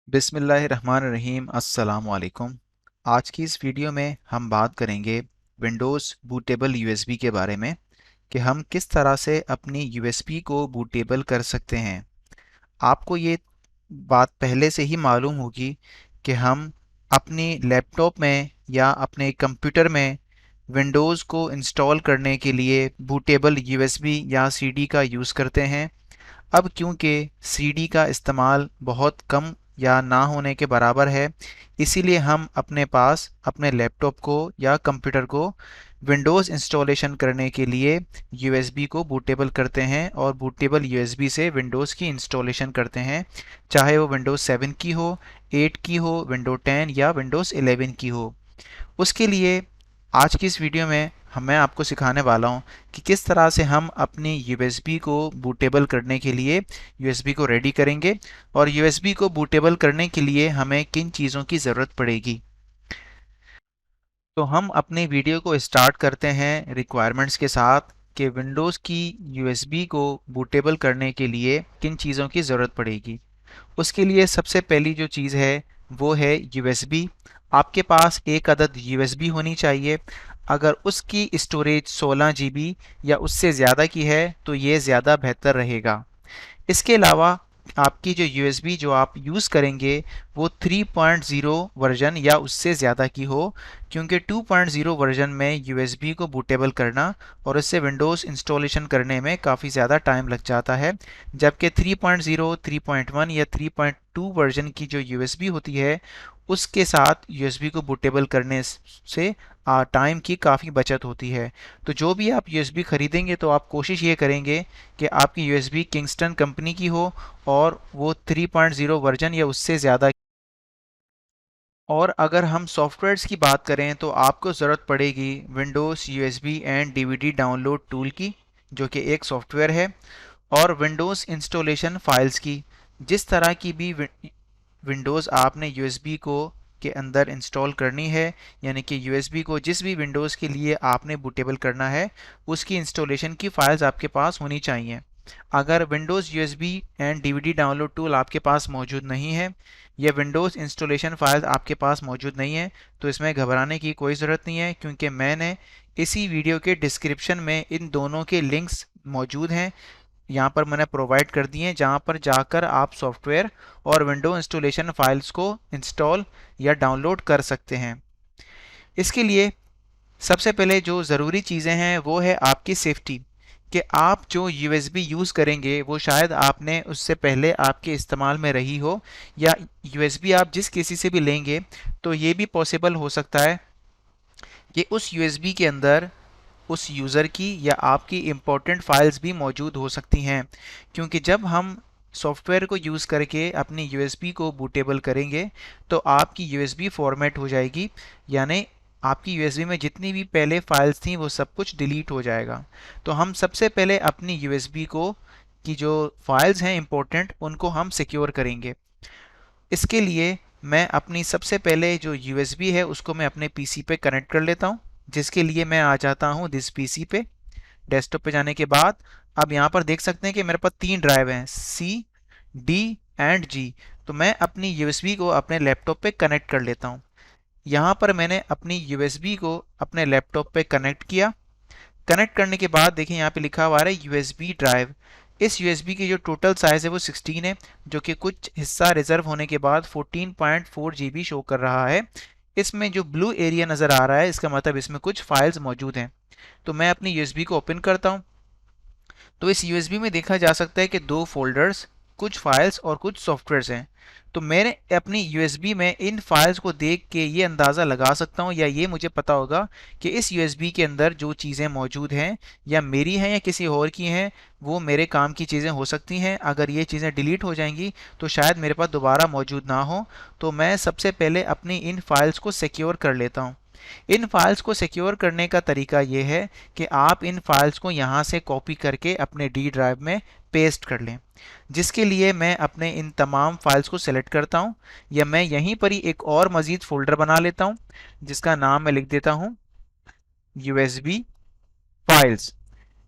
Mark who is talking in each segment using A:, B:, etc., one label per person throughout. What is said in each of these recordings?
A: बिस्मिल्लाहिर्रहमानिर्रहीम अस्सलाम वालेकुम। आज की इस वीडियो में हम बात करेंगे विंडोज़ बूटेबल यूएसबी के बारे में कि हम किस तरह से अपनी यूएसबी को बूटेबल कर सकते हैं। आपको ये बात पहले से ही मालूम होगी कि हम अपनी लैपटॉप में या अपने कंप्यूटर में विंडोज़ को इंस्टॉल करने के लिए बूटेबल यूएसबी या सीडी का यूज़ करते हैं। अब क्योंकि सीडी का इस्तेमाल बहुत कम या ना होने के बराबर है, इसीलिए हम अपने पास अपने लैपटॉप को या कंप्यूटर को विंडोज़ इंस्टॉलेशन करने के लिए यूएसबी को बूटेबल करते हैं और बूटेबल यूएसबी से विंडोज़ की इंस्टॉलेशन करते हैं, चाहे वो विंडोज़ 7 की हो, 8 की हो, विंडो 10 या विंडोज़ 11 की हो। उसके लिए आज की इस वीडियो में मैं आपको सिखाने वाला हूँ कि किस तरह से हम अपनी यूएसबी को बूटेबल करने के लिए यूएसबी को रेडी करेंगे और यूएसबी को बूटेबल करने के लिए हमें किन चीज़ों की ज़रूरत पड़ेगी। तो हम अपने वीडियो को स्टार्ट करते हैं रिक्वायरमेंट्स के साथ कि विंडोज़ की यूएसबी को बूटेबल करने के लिए किन चीज़ों की ज़रूरत पड़ेगी। उसके लिए सबसे पहली जो चीज़ है वो है यूएसबी। आपके पास एक अदद यूएसबी होनी चाहिए। अगर उसकी स्टोरेज 16 जीबी या उससे ज़्यादा की है तो ये ज़्यादा बेहतर रहेगा। इसके अलावा आपकी जो यूएसबी जो आप यूज़ करेंगे वो 3.0 वर्जन या उससे ज़्यादा की हो, क्योंकि 2.0 वर्जन में यूएसबी को बूटेबल करना और इससे विंडोज़ इंस्टॉलेशन करने में काफ़ी ज़्यादा टाइम लग जाता है, जबकि 3.0, 3.1 या 3.2 वर्जन की जो यूएसबी होती है उसके साथ यूएसबी को बूटेबल करने से टाइम की काफ़ी बचत होती है। तो जो भी आप यूएसबी ख़रीदेंगे तो आप कोशिश ये करेंगे कि आपकी यूएसबी किंगस्टन कंपनी की हो और वो 3.0 वर्जन या उससे ज़्यादा। और अगर हम सॉफ्टवेयर्स की बात करें तो आपको ज़रूरत पड़ेगी Windows USB and DVD download tool की, जो कि एक सॉफ्टवेयर है, और विंडोज़ इंस्टॉलेशन फाइल्स की। जिस तरह की भी विंडोज़ आपने यूएसबी को के अंदर इंस्टॉल करनी है, यानी कि यूएसबी को जिस भी विंडोज़ के लिए आपने बूटेबल करना है उसकी इंस्टॉलेशन की फाइल्स आपके पास होनी चाहिए। अगर Windows USB and DVD download tool आपके पास मौजूद नहीं है या विंडोज़ इंस्टॉलेशन फाइल्स आपके पास मौजूद नहीं है तो इसमें घबराने की कोई ज़रूरत नहीं है, क्योंकि मैंने इसी वीडियो के डिस्क्रिप्शन में इन दोनों के लिंक्स मौजूद हैं, यहाँ पर मैंने प्रोवाइड कर दिए हैं, जहाँ पर जाकर आप सॉफ्टवेयर और विंडो इंस्टॉलेशन फाइल्स को इंस्टॉल या डाउनलोड कर सकते हैं। इसके लिए सबसे पहले जो ज़रूरी चीज़ें हैं वो है आपकी सेफ्टी, कि आप जो यूएसबी यूज़ करेंगे वो शायद आपने उससे पहले आपके इस्तेमाल में रही हो, या यूएसबी आप जिस किसी से भी लेंगे तो ये भी पॉसिबल हो सकता है कि उस यूएसबी के अंदर उस यूज़र की या आपकी इम्पोर्टेंट फाइल्स भी मौजूद हो सकती हैं, क्योंकि जब हम सॉफ्टवेयर को यूज़ करके अपनी यूएसबी को बूटेबल करेंगे तो आपकी यूएसबी फॉर्मेट हो जाएगी, यानी आपकी यूएसबी में जितनी भी पहले फाइल्स थी वो सब कुछ डिलीट हो जाएगा। तो हम सबसे पहले अपनी यूएसबी को की जो फाइल्स हैं इम्पोर्टेंट उनको हम सिक्योर करेंगे। इसके लिए मैं अपनी सबसे पहले जो यूएसबी है उसको मैं अपने पीसी पे कनेक्ट कर लेता हूँ, जिसके लिए मैं आ जाता हूँ दिस पीसी पे। डेस्कटॉप पे जाने के बाद अब यहाँ पर देख सकते हैं कि मेरे पास 3 ड्राइव हैं, सी, डी एंड जी। तो मैं अपनी यूएसबी को अपने लैपटॉप पे कनेक्ट कर लेता हूँ। यहाँ पर मैंने अपनी यूएसबी को अपने लैपटॉप पे कनेक्ट किया। कनेक्ट करने के बाद देखिए यहाँ पे लिखा हुआ है यूएसबी ड्राइव। इस यूएसबी की जो टोटल साइज़ है वो 16 है, जो कि कुछ हिस्सा रिजर्व होने के बाद 14.4 जीबी शो कर रहा है। इसमें जो ब्लू एरिया नज़र आ रहा है इसका मतलब इसमें कुछ फाइल्स मौजूद हैं। तो मैं अपनी यूएसबी को ओपन करता हूँ। तो इस यूएसबी में देखा जा सकता है कि 2 फोल्डर्स, कुछ फाइल्स और कुछ सॉफ्टवेयर्स हैं। तो मैंने अपनी यूएसबी में इन फाइल्स को देख के ये अंदाज़ा लगा सकता हूँ या ये मुझे पता होगा कि इस यूएसबी के अंदर जो चीज़ें मौजूद हैं या मेरी हैं या किसी और की हैं वो मेरे काम की चीज़ें हो सकती हैं। अगर ये चीज़ें डिलीट हो जाएंगी तो शायद मेरे पास दोबारा मौजूद ना हो। तो मैं सबसे पहले अपनी इन फाइल्स को सिक्योर कर लेता हूँ। इन फाइल्स को सिक्योर करने का तरीका ये है कि आप इन फाइल्स को यहाँ से कॉपी करके अपने डी ड्राइव में पेस्ट कर लें, जिसके लिए मैं अपने इन तमाम फाइल्स को सेलेक्ट करता हूँ, या मैं यहीं पर ही एक और मज़ीद फोल्डर बना लेता हूँ जिसका नाम मैं लिख देता हूँ यूएसबी फाइल्स।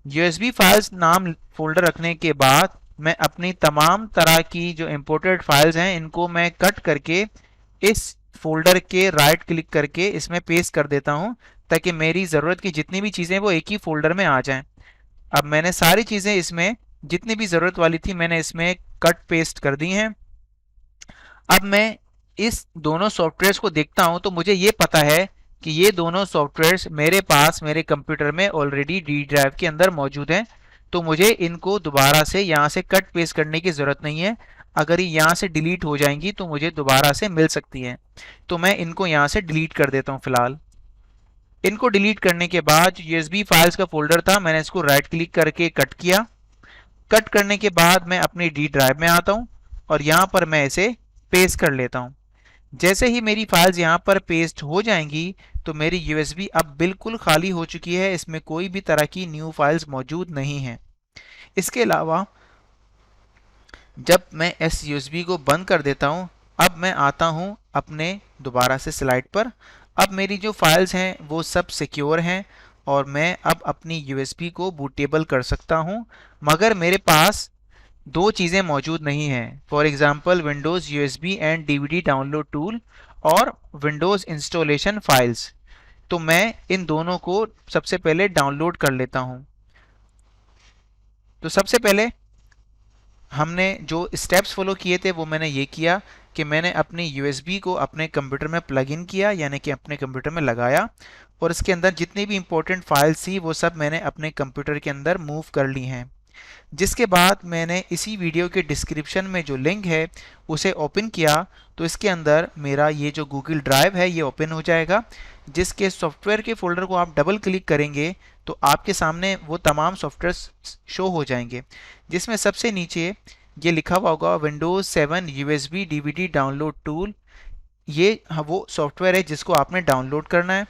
A: यूएसबी फाइल्स नाम फोल्डर रखने के बाद मैं अपनी तमाम तरह की जो इंपोर्टेड फाइल्स हैं इनको मैं कट करके इस फोल्डर के राइट क्लिक करके इसमें पेस्ट कर देता हूं, ताकि मेरी ज़रूरत की जितनी भी चीज़ें वो एक ही फोल्डर में आ जाएं। अब मैंने सारी चीज़ें इसमें जितनी भी ज़रूरत वाली थी मैंने इसमें कट पेस्ट कर दी हैं। अब मैं इस दोनों सॉफ्टवेयर्स को देखता हूं तो मुझे ये पता है कि ये दोनों सॉफ्टवेयर्स मेरे पास मेरे कंप्यूटर में ऑलरेडी डी ड्राइव के अंदर मौजूद हैं। तो मुझे इनको दोबारा से यहाँ से कट पेस्ट करने की ज़रूरत नहीं है। अगर ये यहाँ से डिलीट हो जाएंगी तो मुझे दोबारा से मिल सकती हैं। तो मैं इनको यहाँ से डिलीट कर देता हूँ फिलहाल। इनको डिलीट करने के बाद जो यूएसबी फाइल्स का फोल्डर था मैंने इसको राइट क्लिक करके कट किया। कट करने के बाद मैं अपनी डी ड्राइव में आता हूँ और यहाँ पर मैं इसे पेस्ट कर लेता हूँ। जैसे ही मेरी फाइल्स यहाँ पर पेस्ट हो जाएंगी तो मेरी यूएसबी अब बिल्कुल खाली हो चुकी है, इसमें कोई भी तरह की न्यू फाइल्स मौजूद नहीं हैं। इसके अलावा जब मैं इस यूएसबी को बंद कर देता हूँ, अब मैं आता हूँ अपने दोबारा से स्लाइड पर। अब मेरी जो फाइल्स हैं वो सब सिक्योर हैं और मैं अब अपनी यूएसबी को बूटेबल कर सकता हूँ, मगर मेरे पास दो चीज़ें मौजूद नहीं हैं। For example Windows USB and DVD download tool और विंडोज़ इंस्टॉलेशन फाइल्स। तो मैं इन दोनों को सबसे पहले डाउनलोड कर लेता हूँ। तो सबसे पहले हमने जो स्टेप्स फॉलो किए थे वो मैंने ये किया कि मैंने अपनी यूएसबी को अपने कंप्यूटर में प्लग इन किया, यानी कि अपने कंप्यूटर में लगाया, और इसके अंदर जितनी भी इंपॉर्टेंट फाइल्स थी वो सब मैंने अपने कंप्यूटर के अंदर मूव कर ली हैं। जिसके बाद मैंने इसी वीडियो के डिस्क्रिप्शन में जो लिंक है उसे ओपन किया, तो इसके अंदर मेरा ये जो गूगल ड्राइव है ये ओपन हो जाएगा, जिसके सॉफ्टवेयर के फोल्डर को आप डबल क्लिक करेंगे तो आपके सामने वो तमाम सॉफ्टवेयर शो हो जाएंगे, जिसमें सबसे नीचे ये लिखा हुआ होगा Windows 7 USB DVD download tool. ये वो सॉफ्टवेयर है जिसको आपने डाउनलोड करना है।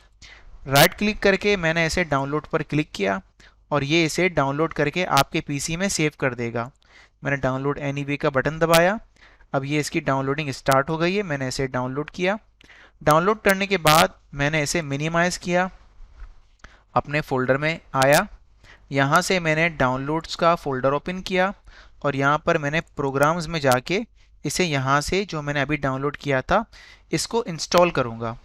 A: राइट क्लिक करके मैंने इसे डाउनलोड पर क्लिक किया और ये इसे डाउनलोड करके आपके पीसी में सेव कर देगा। मैंने डाउनलोड एनीवे का बटन दबाया। अब ये इसकी डाउनलोडिंग स्टार्ट हो गई है। मैंने इसे डाउनलोड किया। डाउनलोड करने के बाद मैंने इसे मिनिमाइज़ किया, अपने फोल्डर में आया। यहाँ से मैंने डाउनलोड्स का फोल्डर ओपन किया और यहाँ पर मैंने प्रोग्राम्स में जाके इसे यहाँ से जो मैंने अभी डाउनलोड किया था इसको इंस्टॉल करूँगा।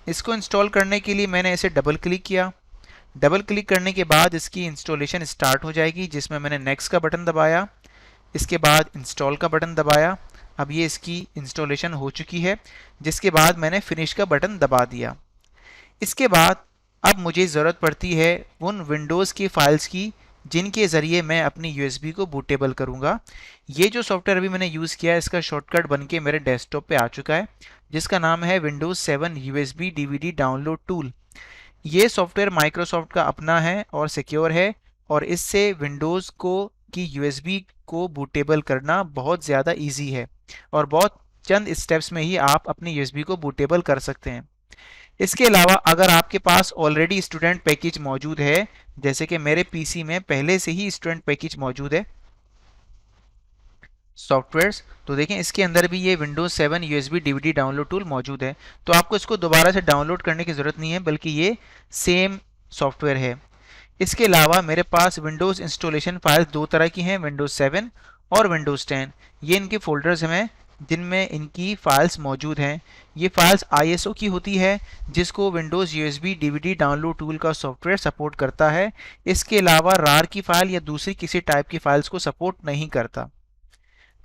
A: इसको इंस्टॉल करने के लिए मैंने इसे डबल क्लिक किया। डबल क्लिक करने के बाद इसकी इंस्टॉलेशन स्टार्ट हो जाएगी, जिसमें मैंने नेक्स्ट का बटन दबाया, इसके बाद इंस्टॉल का बटन दबाया। अब ये इसकी इंस्टॉलेशन हो चुकी है, जिसके बाद मैंने फिनिश का बटन दबा दिया। इसके बाद अब मुझे ज़रूरत पड़ती है उन विंडोज़ की फाइल्स की जिनके ज़रिए मैं अपनी यूएसबी को बूटेबल करूँगा। ये जो सॉफ्टवेयर अभी मैंने यूज़ किया है इसका शॉर्टकट बनके मेरे डेस्कटॉप पे आ चुका है, जिसका नाम है Windows 7 USB DVD download tool. ये सॉफ्टवेयर माइक्रोसॉफ्ट का अपना है और सिक्योर है, और इससे विंडोज़ को की यूएसबी को बूटेबल करना बहुत ज़्यादा इजी है और बहुत चंद स्टेप्स में ही आप अपनी यूएसबी को बूटेबल कर सकते हैं। इसके अलावा अगर आपके पास ऑलरेडी स्टूडेंट पैकेज मौजूद है, जैसे कि मेरे पीसी में पहले से ही स्टूडेंट पैकेज मौजूद है सॉफ्टवेयर्स, तो देखें इसके अंदर भी ये Windows 7 USB DVD download tool मौजूद है। तो आपको इसको दोबारा से डाउनलोड करने की ज़रूरत नहीं है, बल्कि ये सेम सॉफ्टवेयर है। इसके अलावा मेरे पास विंडोज़ इंस्टॉलेशन फाइल्स दो तरह की हैं, विंडोज़ 7 और विंडोज़ 10। ये इनके फोल्डर्स हैं जिनमें इनकी फाइल्स मौजूद हैं। ये फाइल्स आईएसओ की होती है, जिसको Windows USB DVD download tool का सॉफ्टवेयर सपोर्ट करता है। इसके अलावा रार की फ़ाइल या दूसरी किसी टाइप की फाइल्स को सपोर्ट नहीं करता।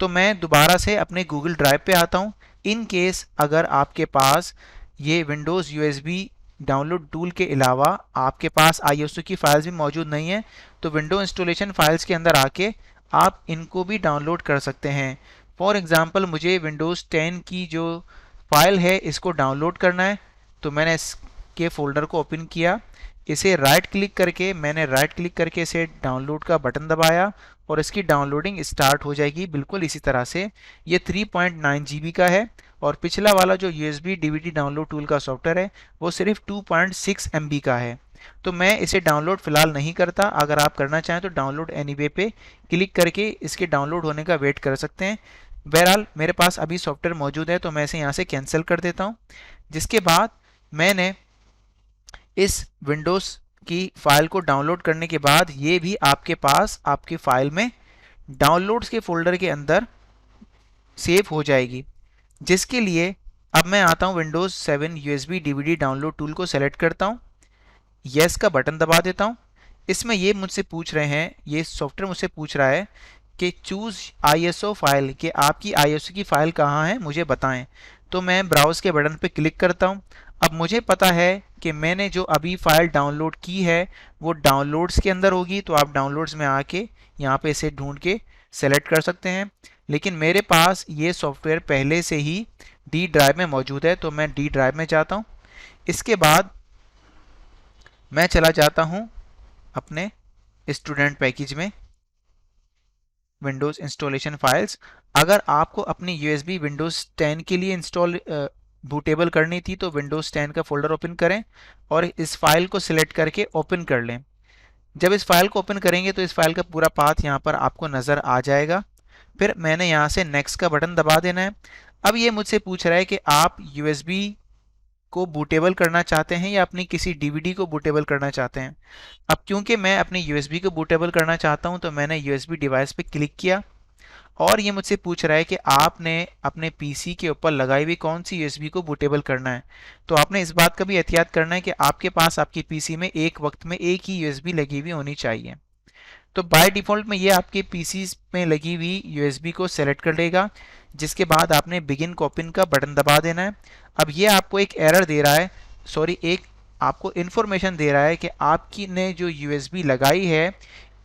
A: तो मैं दोबारा से अपने गूगल ड्राइव पे आता हूँ। इन केस अगर आपके पास ये विंडोज़ यूएसबी डाउनलोड टूल के अलावा आपके पास आईएसओ की फाइल्स भी मौजूद नहीं है, तो विंडो इंस्टॉलेशन फाइल्स के अंदर आके आप इनको भी डाउनलोड कर सकते हैं। फॉर एग्ज़ाम्पल मुझे विंडोज़ 10 की जो फाइल है इसको डाउनलोड करना है, तो मैंने इसके फोल्डर को ओपन किया। इसे राइट क्लिक करके इसे डाउनलोड का बटन दबाया और इसकी डाउनलोडिंग स्टार्ट हो जाएगी बिल्कुल इसी तरह से। ये 3.9 GB का है और पिछला वाला जो USB DVD डाउनलोड टूल का सॉफ्टवेयर है वो सिर्फ 2.6 MB का है। तो मैं इसे डाउनलोड फ़िलहाल नहीं करता। अगर आप करना चाहें तो डाउनलोड एनीवे पे क्लिक करके इसके डाउनलोड होने का वेट कर सकते हैं। बहरहाल मेरे पास अभी सॉफ्टवेयर मौजूद है तो मैं इसे यहाँ से कैंसिल कर देता हूँ। जिसके बाद मैंने इस विंडोज़ की फाइल को डाउनलोड करने के बाद ये भी आपके पास आपकी फाइल में डाउनलोड्स के फोल्डर के अंदर सेव हो जाएगी। जिसके लिए अब मैं आता हूँ Windows 7 USB DVD download tool को सेलेक्ट करता हूँ, यस का बटन दबा देता हूँ। इसमें ये मुझसे पूछ रहे हैं, ये सॉफ्टवेयर मुझसे पूछ रहा है कि चूज़ आईएसओ फाइल, कि आपकी आईएसओ की फ़ाइल कहाँ है मुझे बताएं। तो मैं ब्राउज़ के बटन पे क्लिक करता हूँ। अब मुझे पता है कि मैंने जो अभी फ़ाइल डाउनलोड की है वो डाउनलोड्स के अंदर होगी, तो आप डाउनलोड्स में आके यहाँ पे इसे ढूंढ के सेलेक्ट कर सकते हैं। लेकिन मेरे पास ये सॉफ्टवेयर पहले से ही डी ड्राइव में मौजूद है, तो मैं डी ड्राइव में जाता हूँ। इसके बाद मैं चला जाता हूँ अपने स्टूडेंट पैकेज में, विंडोज़ इंस्टॉलेशन फाइल्स। अगर आपको अपनी यूएसबी विंडोज़ 10 के लिए इंस्टॉल बूटेबल करनी थी तो विंडोज़ 10 का फोल्डर ओपन करें और इस फाइल को सिलेक्ट करके ओपन कर लें। जब इस फाइल को ओपन करेंगे तो इस फाइल का पूरा पाथ यहाँ पर आपको नज़र आ जाएगा। फिर मैंने यहाँ से नेक्स्ट का बटन दबा देना है। अब ये मुझसे पूछ रहा है कि आप यूएसबी को बूटेबल करना चाहते हैं या अपनी किसी डीवीडी को बूटेबल करना चाहते हैं। अब क्योंकि मैं अपनी यूएसबी को बूटेबल करना चाहता हूं तो मैंने यूएसबी डिवाइस पे क्लिक किया और ये मुझसे पूछ रहा है कि आपने अपने पीसी के ऊपर लगाई हुई कौन सी यूएसबी को बूटेबल करना है। तो आपने इस बात का भी एहतियात करना है कि आपके पास आपकी पीसी में एक वक्त में एक ही यूएसबी लगी हुई होनी चाहिए। तो बाय डिफ़ॉल्ट में ये आपके पीसी में लगी हुई यूएसबी को सेलेक्ट कर लेगा, जिसके बाद आपने बिगिन कॉपिंग का बटन दबा देना है। अब ये आपको एक एरर दे रहा है, सॉरी एक आपको इन्फॉर्मेशन दे रहा है कि आपकी ने जो यूएसबी लगाई है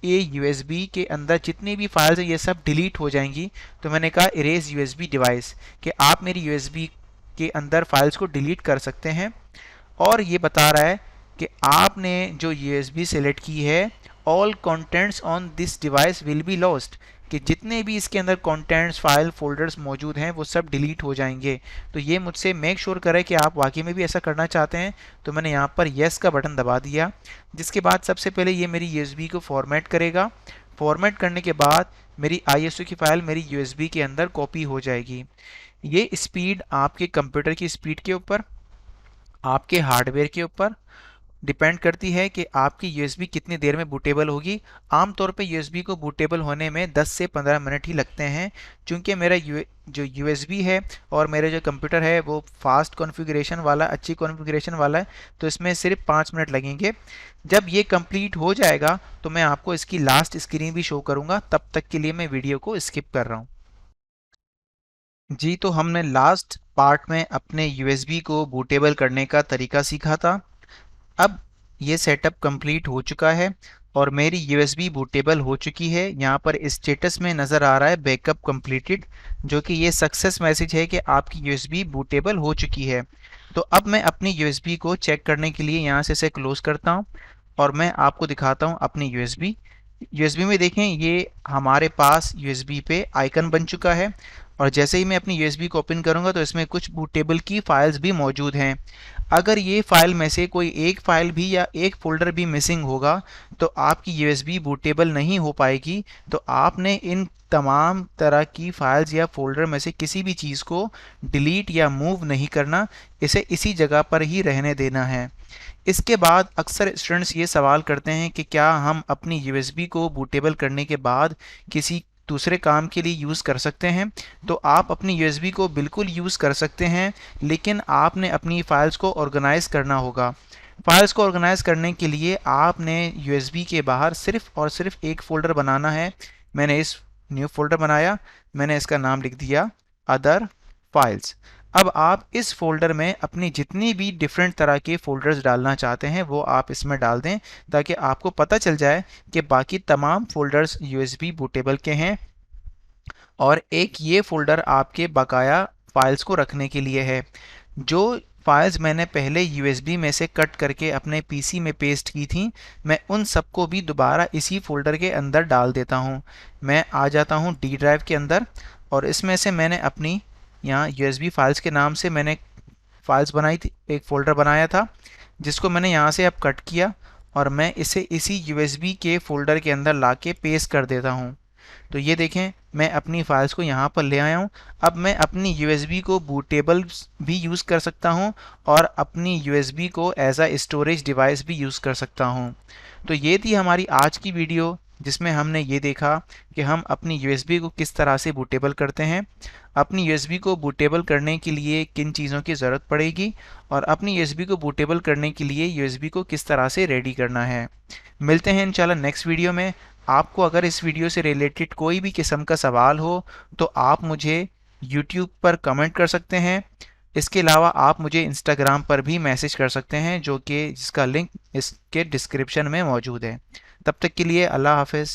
A: ये यूएसबी के अंदर जितनी भी फाइल्स है ये सब डिलीट हो जाएंगी। तो मैंने कहा इरेज यूएसबी डिवाइस, कि आप मेरी यूएसबी के अंदर फाइल्स को डिलीट कर सकते हैं। और ये बता रहा है कि आपने जो यूएसबी सेलेक्ट की है all contents on this device will be lost, कि जितने भी इसके अंदर कंटेंट्स फाइल फोल्डर्स मौजूद हैं वो सब डिलीट हो जाएंगे। तो ये मुझसे मेक श्योर करे कि आप वाकई में भी ऐसा करना चाहते हैं। तो मैंने यहाँ पर येस का बटन दबा दिया, जिसके बाद सबसे पहले ये मेरी यूएसबी को फॉर्मेट करेगा। फॉर्मेट करने के बाद मेरी आईएसओ की फाइल मेरी यूएसबी के अंदर कॉपी हो जाएगी। ये स्पीड आपके कंप्यूटर की स्पीड के ऊपर, आपके हार्डवेयर के ऊपर डिपेंड करती है कि आपकी यूएसबी कितनी देर में बूटेबल होगी। आमतौर पे यूएसबी को बूटेबल होने में 10 से 15 मिनट ही लगते हैं, क्योंकि मेरा जो यूएसबी है और मेरा जो कंप्यूटर है वो फास्ट कॉन्फ़िगरेशन वाला, अच्छी कॉन्फ़िगरेशन वाला है, तो इसमें सिर्फ 5 मिनट लगेंगे। जब ये कंप्लीट हो जाएगा तो मैं आपको इसकी लास्ट स्क्रीन भी शो करूँगा, तब तक के लिए मैं वीडियो को स्किप कर रहा हूँ। जी, तो हमने लास्ट पार्ट में अपने यूएसबी को बूटेबल करने का तरीका सीखा था। अब ये सेटअप कंप्लीट हो चुका है और मेरी यूएसबी बूटेबल हो चुकी है। यहाँ पर स्टेटस में नज़र आ रहा है बैकअप कंप्लीटेड, जो कि ये सक्सेस मैसेज है कि आपकी यूएसबी बूटेबल हो चुकी है। तो अब मैं अपनी यूएसबी को चेक करने के लिए यहाँ से इसे क्लोज करता हूँ और मैं आपको दिखाता हूँ अपनी यूएसबी। यूएसबी में देखें ये हमारे पास यूएसबी पे आइकन बन चुका है और जैसे ही मैं अपनी यूएसबी को ओपन करूंगा तो इसमें कुछ बूटेबल की फाइल्स भी मौजूद हैं। अगर ये फाइल में से कोई एक फाइल भी या एक फोल्डर भी मिसिंग होगा तो आपकी यूएसबी बूटेबल नहीं हो पाएगी। तो आपने इन तमाम तरह की फाइल्स या फोल्डर में से किसी भी चीज़ को डिलीट या मूव नहीं करना, इसे इसी जगह पर ही रहने देना है। इसके बाद अक्सर स्टूडेंट्स ये सवाल करते हैं कि क्या हम अपनी यूएसबी को बूटेबल करने के बाद किसी दूसरे काम के लिए यूज़ कर सकते हैं। तो आप अपनी यूएसबी को बिल्कुल यूज़ कर सकते हैं, लेकिन आपने अपनी फ़ाइल्स को ऑर्गेनाइज़ करना होगा। फाइल्स को ऑर्गेनाइज करने के लिए आपने यूएसबी के बाहर सिर्फ और सिर्फ एक फ़ोल्डर बनाना है। मैंने इस न्यू फोल्डर बनाया, मैंने इसका नाम लिख दिया अदर फाइल्स। अब आप इस फोल्डर में अपनी जितनी भी डिफरेंट तरह के फोल्डर्स डालना चाहते हैं वो आप इसमें डाल दें, ताकि आपको पता चल जाए कि बाकी तमाम फोल्डर्स यूएसबी बूटेबल के हैं और एक ये फोल्डर आपके बकाया फाइल्स को रखने के लिए है। जो फाइल्स मैंने पहले यूएसबी में से कट करके अपने पीसी में पेस्ट की थी, मैं उन सबको भी दोबारा इसी फोल्डर के अंदर डाल देता हूँ। मैं आ जाता हूँ डी ड्राइव के अंदर और इसमें से मैंने अपनी यहाँ यूएसबी फाइल्स के नाम से मैंने फाइल्स बनाई थी, एक फ़ोल्डर बनाया था जिसको मैंने यहाँ से अब कट किया और मैं इसे इसी यूएसबी के फ़ोल्डर के अंदर लाके पेस्ट कर देता हूँ। तो ये देखें मैं अपनी फाइल्स को यहाँ पर ले आया हूँ। अब मैं अपनी यूएसबी को बूटेबल भी यूज़ कर सकता हूँ और अपनी यूएसबी को एज अ स्टोरेज डिवाइस भी यूज़ कर सकता हूँ। तो ये थी हमारी आज की वीडियो। जिसमें हमने ये देखा कि हम अपनी यूएसबी को किस तरह से बूटेबल करते हैं, अपनी यूएसबी को बूटेबल करने के लिए किन चीज़ों की ज़रूरत पड़ेगी, और अपनी यूएसबी को बूटेबल करने के लिए यूएसबी को किस तरह से रेडी करना है। मिलते हैं इंशाल्लाह नेक्स्ट वीडियो में। आपको अगर इस वीडियो से रिलेटेड कोई भी किस्म का सवाल हो तो आप मुझे यूट्यूब पर कमेंट कर सकते हैं। इसके अलावा आप मुझे इंस्टाग्राम पर भी मैसेज कर सकते हैं, जिसका लिंक इसके डिस्क्रिप्शन में मौजूद है। तब तक के लिए अल्लाह हाफ़िज़।